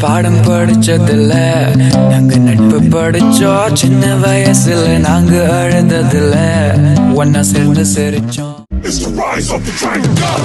பாடம் படிச்சதில்ல, நாங்க நட்பு படிச்சோம் சின்ன வயசுல, நாங்க அழுததில்ல, ஒன்னா சேர்ந்து சிரிச்சோம். It's the rise of the dragon god.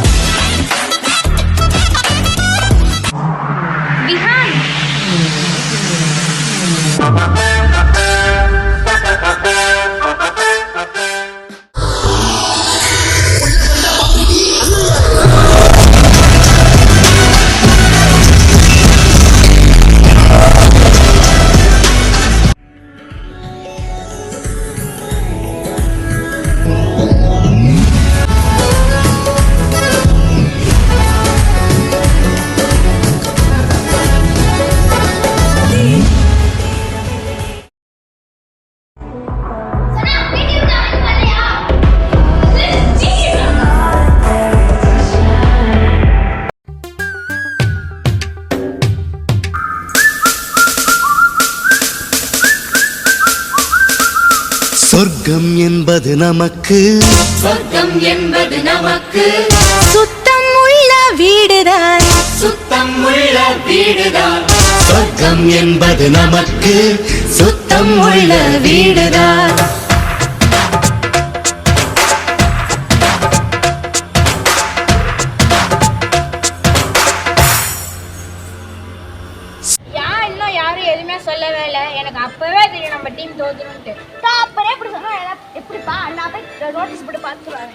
சொர்க்கம் என்பது நமக்கு, சொர்க்கம் என்பது நமக்கு, சுத்தம் உள்ள வீடுதான், சுத்தம் உள்ள வீடுதான். சொர்க்கம் என்பது நமக்கு, சுத்தம் உள்ள வீடுதான். இன்னும் யாரும் எதுவுமே சொல்லவே இல்லை. எனக்கு அப்பவே தெரியும் நம்ம டீம் தோத்துருன்ட்டு. அப்புறம் எப்படி சொன்னா எப்படிப்பா நான் போய் நோட்டீஸ் போட்டு பார்த்துருவாங்க.